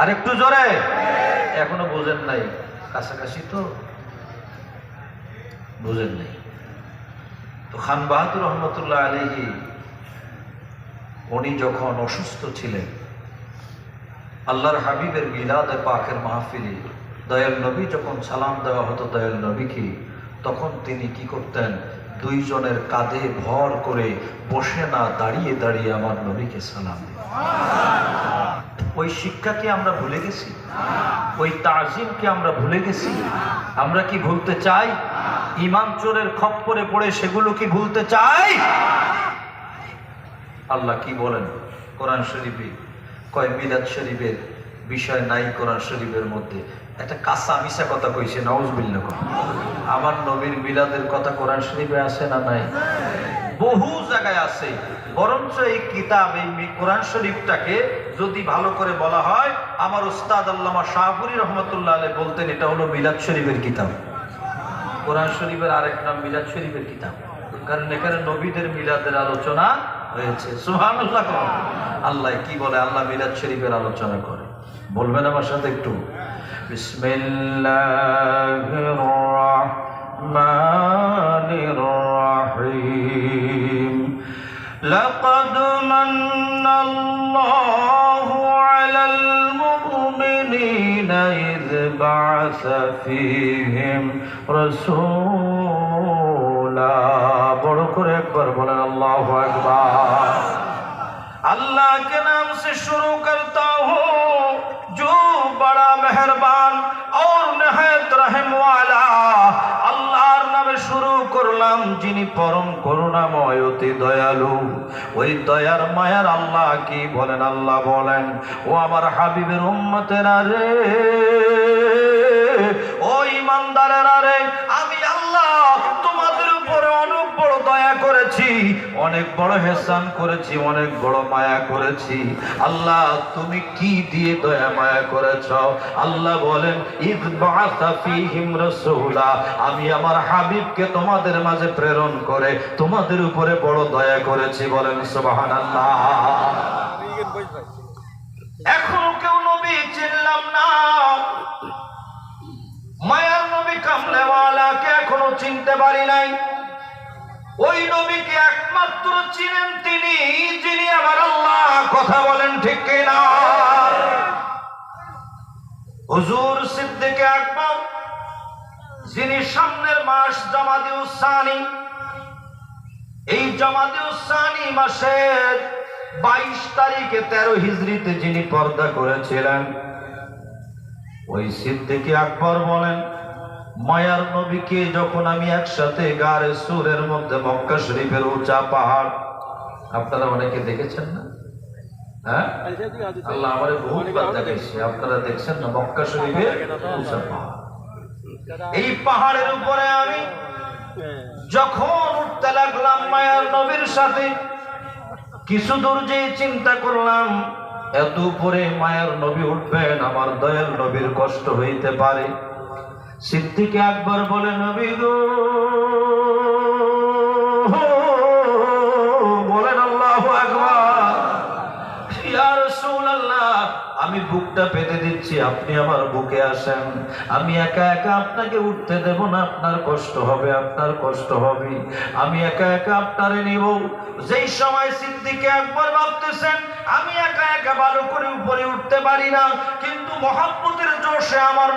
আর একটু জোরে। এখনো বোঝেন নাই? কাছাকাছি তো বোঝেন নাই। তো খান বাহাদুর রহমতুল্লাহ আলাইহি উনি যখন অসুস্থ ছিলেন, আল্লাহর হাবিবের মিলাদে পাকের মাহফিলে দয়াল নবী যখন সালাম দেওয়া হতো দয়াল নবীকে, তখন তিনি কি করতেন? দুইজনের কাঁধে ভর করে বসে না দাঁড়িয়ে দাঁড়িয়ে আমার নবীকে সালাম দিতেন। ওই শিক্ষা কি আমরা ভুলে গেছি? ওই তাজিম কি আমরা ভুলে গেছি? আমরা কি ভুলতে চাই? ইমাম চোরের খপ্পরে পড়ে সেগুলো কি ভুলতে চাই? আল্লাহ কি বলেন কোরআন শরীফে? কয় মিলাদ শরীফের বিষয় নাই কোরআন শরীফের মধ্যে। একটা কাঁচা মিশা কথা কইছে, নাউজুবিল্লাহ। আমার নবীর মিলাদের কথা কোরআন শরীফে আছে না নাই? বহু জায়গায় আছে। বরঞ্চ এই কিতাব, এই কোরআন শরীফটাকে যদি ভালো করে বলা হয়, আমার উস্তাদ আল্লামা শাহপুরী রহমতুল্লাহ আলাইহি বলতেন এটা হলো মিলাদ শরীফের কিতাব। কোরআন শরীফের আরেক নাম মিলাদ শরীফের কিতাব, কারণ এখানে নবীদের মিলাদের আলোচনা হয়েছে। সুবহানাল্লাহ। আল্লাহ কি বলে? আল্লাহ মিলাদ শরীফের আলোচনা করে। বলবেন আমার সাথে একটু? বিসমিল্লাহির রাহমানির রাহিম। লাকাদ মান্নাল্লাহু আলাল মুমিনিনা ইয বা'আসা ফীহিম রাসূলা। বড় করে একবার বলেন আল্লাহু আকবার। अल्लाह के नाम से शुरू करता हूँ जो बड़ा मेहरबान और निहायत रहम वाला। আল্লাহর নামে শুরু করলাম যিনি পরম করুণাময় অতি দয়ালু। ওই দয়ার মায়ার আল্লাহ কি বলেন? আল্লাহ বলেন, ও আমার হাবিবের উম্মতেরা রে, ও ইমানদারেরা রে, আমি আল্লাহ তোমাদের উপরে অনেক বড় দয়া করেছি, অনেক বড় হেসান করেছি, অনেক বড় মায়া করেছি। আল্লাহ তুমি কি দিয়ে দয়া মায়া করেছ? আল্লাহ বলেন, ইয বা'আসা ফীহিম রাসূলা, আমি আমার হাবিবকে তোমাদের মাঝে প্রেরণ করে তোমাদের উপরে বড় দয়া করেছি। বলেন সুবহানাল্লাহ। এখনো কেউ নবী চিনলাম না, মায়ার নবী কামলেওয়ালাকে এখনো চিনতে পারি নাই। ওই নবীকে একমাত্র চিনেন তিনি, যিনি আমার আল্লাহ। কথা বলেন ঠিক কিনা? হুজুর সিদ্দিকে আকবর, যিনি সামনের মাস জামাদিউস সানি, এই জামাদিউস সানি মাসের 22 তারিখে 13 হিজরিতে যিনি পর্দা করেছিলেন, ওই সিদ্দিকে আকবর বলেন, মায়ার নবীকে যখন আমি একসাথে গারে সুরের মধ্যে মক্কা শরীফের উঁচা পাহাড়, আপনারা অনেকে দেখেছেন না? হ্যাঁ, আল্লাহ আমারে বহুবার দেখাইছে, আপনারা দেখছেন না? মক্কা শরীফের উঁচা পাহাড়, এই পাহাড়ের উপরে আমি যখন উঠতে লাগলাম মায়ার নবীর সাথে, কিছু দূর যে চিন্তা করলাম এত উপরে মায়ার নবী উঠবেন, আমার দয়াল নবীর কষ্ট হইতে পারে। সিদ্দিকে আকবর বলে, নবী গো, বলেন আল্লাহু আকবার। ইয়া রাসূলুল্লাহ, আমি বুকটা পেতে দিচ্ছি, আপনি আমার বুকে আসেন। আমি একা একা আপনাকে উঠতে দেব না, আপনার কষ্ট হবে, আপনার কষ্ট হবে। আমি একা একা আপনারে নিব। যেই সময় সিদ্দিকে আকবর ভাবতেছেন আমি একা একা ভালো করে উপরে উঠতে পারি না, কিন্তু মহব্বতের জোশে আমার